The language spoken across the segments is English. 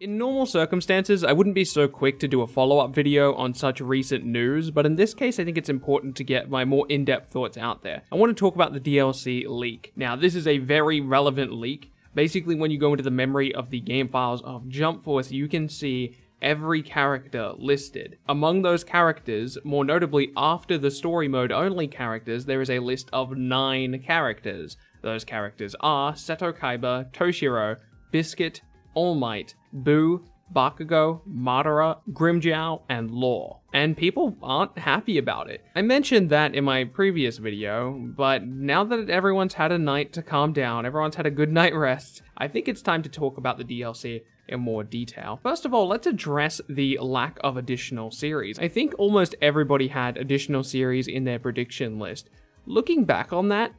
In normal circumstances, I wouldn't be so quick to do a follow-up video on such recent news, but in this case I think it's important to get my more in-depth thoughts out there. I want to talk about the DLC leak. Now, this is a very relevant leak. Basically, when you go into the memory of the game files of Jump Force, you can see every character listed. Among those characters, more notably after the story mode only characters, there is a list of 9 characters. Those characters are Seto Kaiba, Toshiro, Biscuit, All Might, Boo, Bakugo, Madara, Grimmjow, and Law. And people aren't happy about it. I mentioned that in my previous video, but now that everyone's had a night to calm down, everyone's had a good night rest, I think it's time to talk about the DLC in more detail. First of all, let's address the lack of additional series. I think almost everybody had additional series in their prediction list. Looking back on that,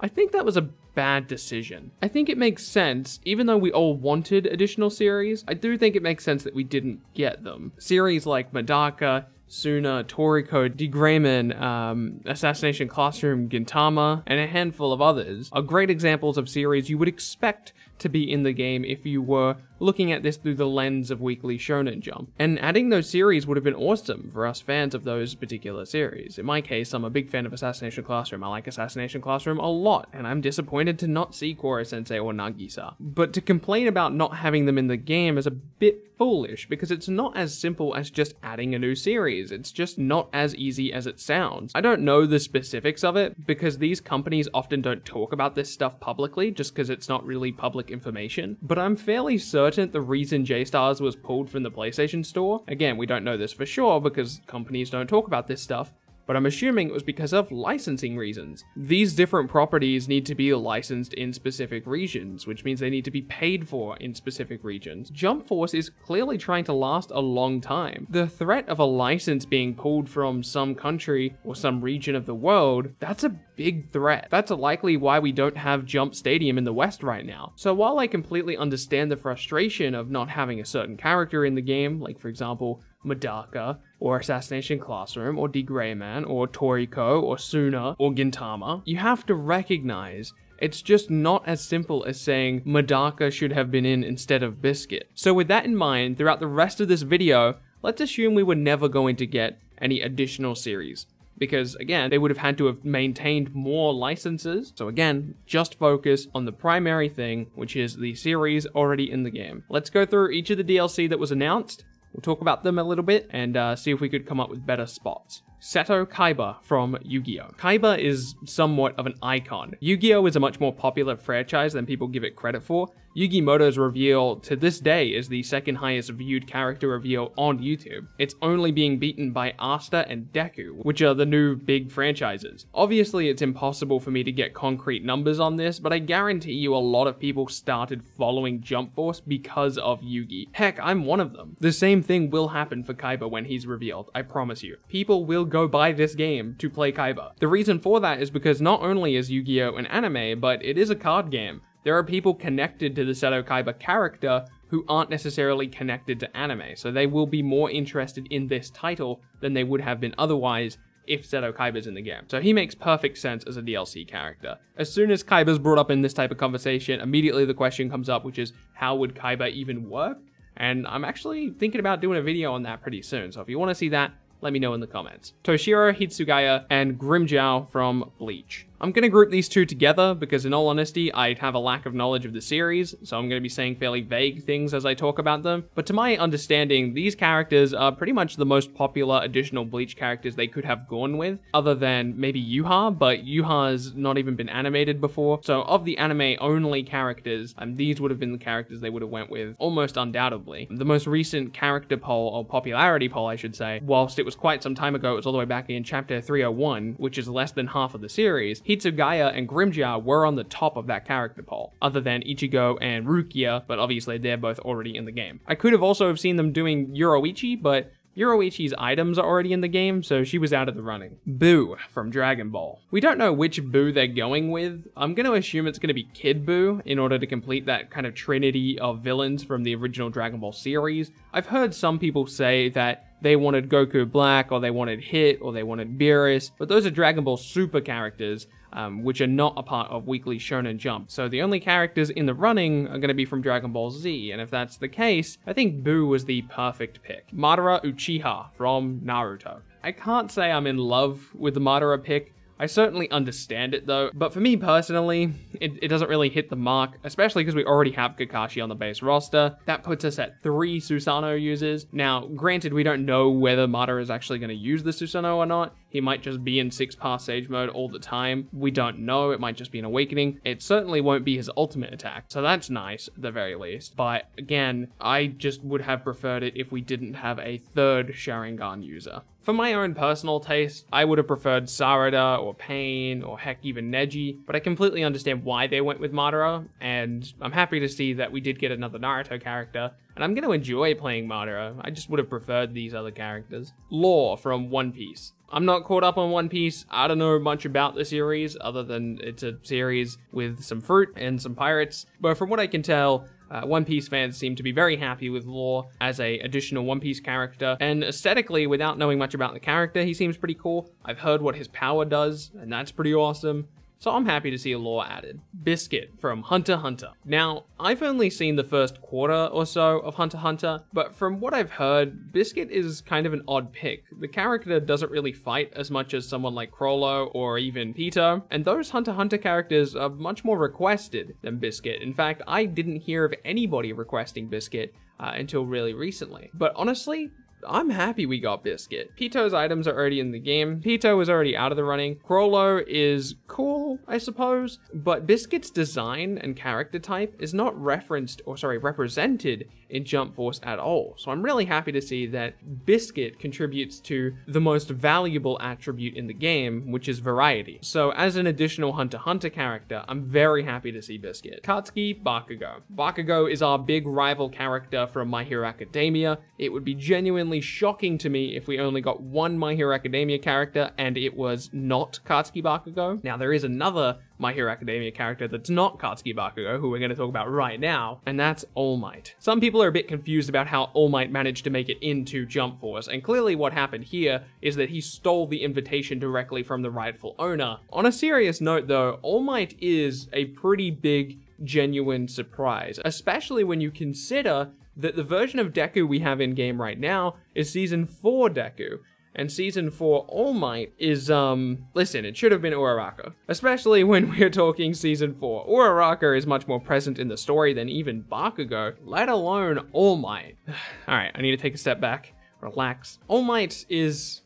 I think that was a bad decision. I think it makes sense, even though we all wanted additional series, I do think it makes sense that we didn't get them. Series like Medaka, Tsuna, Toriko, Degreymon, Assassination Classroom, Gintama, and a handful of others are great examples of series you would expect to be in the game if you were looking at this through the lens of Weekly Shonen Jump. And adding those series would have been awesome for us fans of those particular series. In my case, I'm a big fan of Assassination Classroom. I like Assassination Classroom a lot, and I'm disappointed to not see Koro Sensei or Nagisa. But to complain about not having them in the game is a bit foolish, because it's not as simple as just adding a new series. It's just not as easy as it sounds. I don't know the specifics of it, because these companies often don't talk about this stuff publicly, just because it's not really public information, but I'm fairly certain the reason J-Stars was pulled from the PlayStation Store, again, we don't know this for sure because companies don't talk about this stuff, but I'm assuming it was because of licensing reasons. These different properties need to be licensed in specific regions, which means they need to be paid for in specific regions. Jump Force is clearly trying to last a long time. The threat of a license being pulled from some country or some region of the world, that's a big threat. That's likely why we don't have Jump Stadium in the West right now. So while I completely understand the frustration of not having a certain character in the game, like for example, Medaka, or Assassination Classroom, or Degreymon, or Toriko, or Tsuna, or Gintama, you have to recognize it's just not as simple as saying Medaka should have been in instead of Biscuit. So with that in mind, throughout the rest of this video, let's assume we were never going to get any additional series. Because again, they would have had to have maintained more licenses. So again, just focus on the primary thing, which is the series already in the game. Let's go through each of the DLC that was announced. We'll talk about them a little bit and see if we could come up with better spots. Seto Kaiba from Yu-Gi-Oh! Kaiba is somewhat of an icon. Yu-Gi-Oh! Is a much more popular franchise than people give it credit for. Yugi Moto's reveal to this day is the second highest viewed character reveal on YouTube. It's only being beaten by Asta and Deku, which are the new big franchises. Obviously, it's impossible for me to get concrete numbers on this, but I guarantee you a lot of people started following Jump Force because of Yugi. Heck, I'm one of them. The same thing will happen for Kaiba when he's revealed, I promise you. People will go buy this game to play Kaiba. The reason for that is because not only is Yu-Gi-Oh! An anime, but it is a card game. There are people connected to the Seto Kaiba character who aren't necessarily connected to anime, so they will be more interested in this title than they would have been otherwise if Seto Kaiba's in the game. So he makes perfect sense as a DLC character. As soon as Kaiba's brought up in this type of conversation, immediately the question comes up, which is, how would Kaiba even work? And I'm actually thinking about doing a video on that pretty soon, so if you want to see that, let me know in the comments. Toshiro, Hitsugaya, and Grimmjow from Bleach. I'm going to group these two together because in all honesty, I have a lack of knowledge of the series, so I'm going to be saying fairly vague things as I talk about them. But to my understanding, these characters are pretty much the most popular additional Bleach characters they could have gone with, other than maybe Yuha, but Yuha's not even been animated before. So of the anime-only characters, these would have been the characters they would have went with almost undoubtedly. The most recent character poll, or popularity poll I should say, whilst it was quite some time ago, it was all the way back in chapter 301, which is less than half of the series, Hitsugaya and Grimmjow were on the top of that character poll, other than Ichigo and Rukia, but obviously they're both already in the game. I could have also have seen them doing Yoruichi, but Yoruichi's items are already in the game, so she was out of the running. Boo from Dragon Ball. We don't know which Boo they're going with. I'm going to assume it's going to be Kid Boo in order to complete that kind of trinity of villains from the original Dragon Ball series. I've heard some people say that they wanted Goku Black, or they wanted Hit, or they wanted Beerus, but those are Dragon Ball Super characters, which are not a part of Weekly Shonen Jump. So the only characters in the running are going to be from Dragon Ball Z, and if that's the case, I think Boo was the perfect pick. Madara Uchiha from Naruto. I can't say I'm in love with the Madara pick. I certainly understand it though, but for me personally, it doesn't really hit the mark, especially because we already have Kakashi on the base roster. That puts us at 3 Susanoo users. Now, granted, we don't know whether Madara is actually going to use the Susanoo or not. He might just be in 6-pass Sage mode all the time. We don't know, it might just be an awakening. It certainly won't be his ultimate attack, so that's nice at the very least. But again, I just would have preferred it if we didn't have a 3rd Sharingan user. For my own personal taste, I would have preferred Sarada or Pain or heck even Neji, but I completely understand why they went with Madara, and I'm happy to see that we did get another Naruto character, and I'm going to enjoy playing Madara. I just would have preferred these other characters. Lore from One Piece. I'm not caught up on One Piece. I don't know much about the series other than it's a series with some fruit and some pirates, but from what I can tell, One Piece fans seem to be very happy with Lore as a additional One Piece character, and aesthetically, without knowing much about the character, he seems pretty cool. I've heard what his power does, and that's pretty awesome. So I'm happy to see Lore added. Biscuit from Hunter x Hunter. Now, I've only seen the first quarter or so of Hunter x Hunter, but from what I've heard, Biscuit is kind of an odd pick. The character doesn't really fight as much as someone like Crollo or even Peter, and those Hunter x Hunter characters are much more requested than Biscuit. In fact, I didn't hear of anybody requesting Biscuit until really recently. But honestly, I'm happy we got Biscuit. Pito's items are already in the game. Pito is already out of the running. Crollo is cool, I suppose, but Biscuit's design and character type is not represented in Jump Force at all. So I'm really happy to see that Biscuit contributes to the most valuable attribute in the game, which is variety. So as an additional Hunter x Hunter character, I'm very happy to see Biscuit. Katsuki Bakugo. Bakugo is our big rival character from My Hero Academia. It would be genuinely shocking to me if we only got one My Hero Academia character and it was not Katsuki Bakugo. Now there is another My Hero Academia character that's not Katsuki Bakugo, who we're going to talk about right now, and that's All Might. Some people are a bit confused about how All Might managed to make it into Jump Force, and clearly what happened here is that he stole the invitation directly from the rightful owner. On a serious note though, All Might is a pretty big, genuine surprise, especially when you consider that the version of Deku we have in game right now is Season 4 Deku. And Season 4 All Might is, listen, it should have been Uraraka. Especially when we're talking Season 4. Uraraka is much more present in the story than even Bakugo, let alone All Might. Alright, I need to take a step back, relax. All Might it's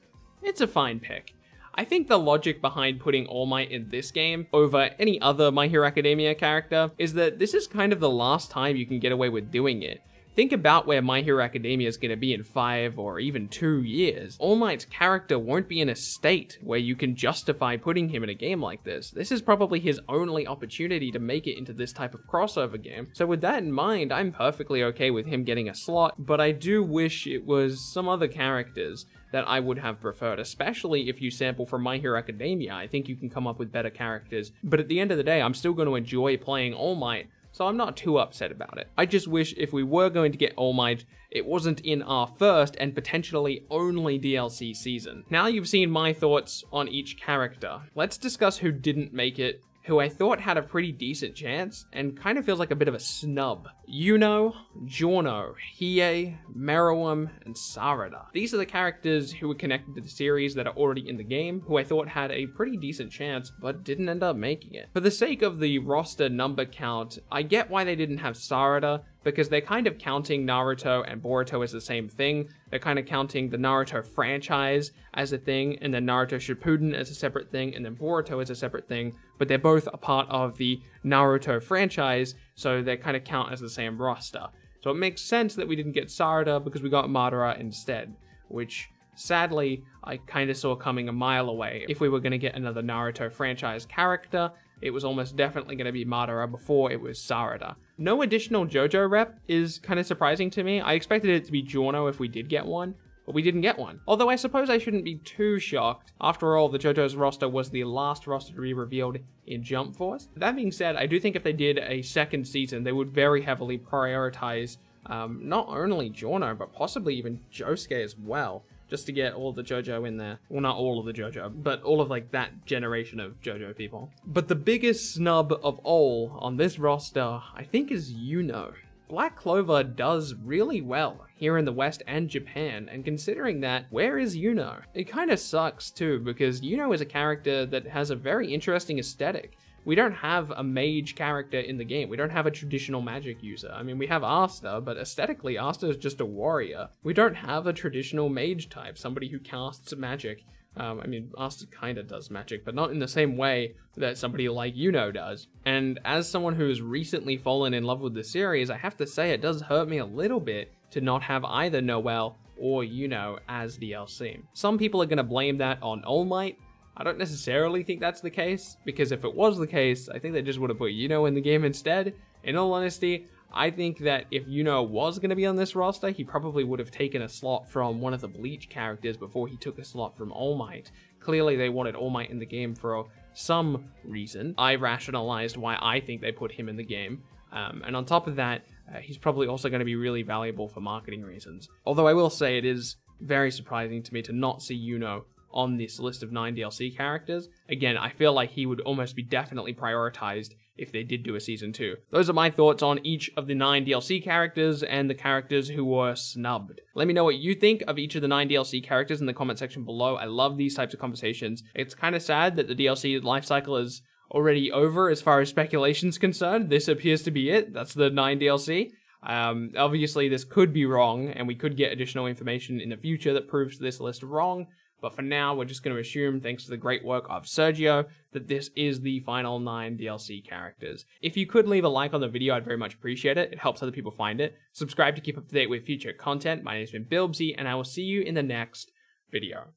a fine pick. I think the logic behind putting All Might in this game over any other My Hero Academia character is that this is kind of the last time you can get away with doing it. Think about where My Hero Academia is going to be in 5 or even 2 years. All Might's character won't be in a state where you can justify putting him in a game like this. This is probably his only opportunity to make it into this type of crossover game. So with that in mind, I'm perfectly okay with him getting a slot, but I do wish it was some other characters that I would have preferred, especially if you sample from My Hero Academia. I think you can come up with better characters, but at the end of the day, I'm still going to enjoy playing All Might, so I'm not too upset about it. I just wish if we were going to get All Might, it wasn't in our first and potentially only DLC season. Now you've seen my thoughts on each character. Let's discuss who didn't make it, who I thought had a pretty decent chance, and kind of feels like a bit of a snub. Yuno, Giorno, Hiei, Meruem, and Sarada. These are the characters who were connected to the series that are already in the game, who I thought had a pretty decent chance, but didn't end up making it. For the sake of the roster number count, I get why they didn't have Sarada, because they're kind of counting Naruto and Boruto as the same thing. They're kind of counting the Naruto franchise as a thing, and then Naruto Shippuden as a separate thing, and then Boruto as a separate thing, but they're both a part of the Naruto franchise, so they kind of count as the same roster. So it makes sense that we didn't get Sarada because we got Madara instead, which sadly I kind of saw coming a mile away. If we were going to get another Naruto franchise character, it was almost definitely going to be Madara before it was Sarada. No additional JoJo rep is kind of surprising to me. I expected it to be Giorno if we did get one, but we didn't get one. Although I suppose I shouldn't be too shocked. After all, the JoJo's roster was the last roster to be revealed in Jump Force. That being said, I do think if they did a second season, they would very heavily prioritize not only Giorno, but possibly even Josuke as well, just to get all the JoJo in there. Well, not all of the JoJo, but all of like that generation of JoJo people. But the biggest snub of all on this roster, I think, is Yuno. Black Clover does really well here in the West and Japan, and considering that, where is Yuno? It kind of sucks too, because Yuno is a character that has a very interesting aesthetic. We don't have a mage character in the game. We don't have a traditional magic user. I mean, we have Asta, but aesthetically, Asta is just a warrior. We don't have a traditional mage type, somebody who casts magic. I mean, Asta kinda does magic, but not in the same way that somebody like Yuno does. And as someone who's recently fallen in love with the series, I have to say it does hurt me a little bit to not have either Noelle or Yuno as DLC. Some people are gonna blame that on All Might. I don't necessarily think that's the case, because if it was the case, I think they just would have put Yuno in the game instead. In all honesty, I think that if Yuno was going to be on this roster, he probably would have taken a slot from one of the Bleach characters before he took a slot from All Might. Clearly they wanted All Might in the game for some reason. I rationalized why I think they put him in the game. And on top of that, he's probably also going to be really valuable for marketing reasons. Although I will say it is very surprising to me to not see Yuno on this list of 9 DLC characters. Again, I feel like he would almost be definitely prioritized if they did do a season 2. Those are my thoughts on each of the 9 DLC characters and the characters who were snubbed. Let me know what you think of each of the 9 DLC characters in the comment section below. I love these types of conversations. It's kind of sad that the DLC lifecycle is already over as far as speculation's concerned. This appears to be it. That's the 9 DLC. Obviously, this could be wrong, and we could get additional information in the future that proves this list wrong. But for now, we're just going to assume, thanks to the great work of Sergio, that this is the final 9 DLC characters. If you could leave a like on the video, I'd very much appreciate it. It helps other people find it. Subscribe to keep up to date with future content. My name's been Bilbsy, and I will see you in the next video.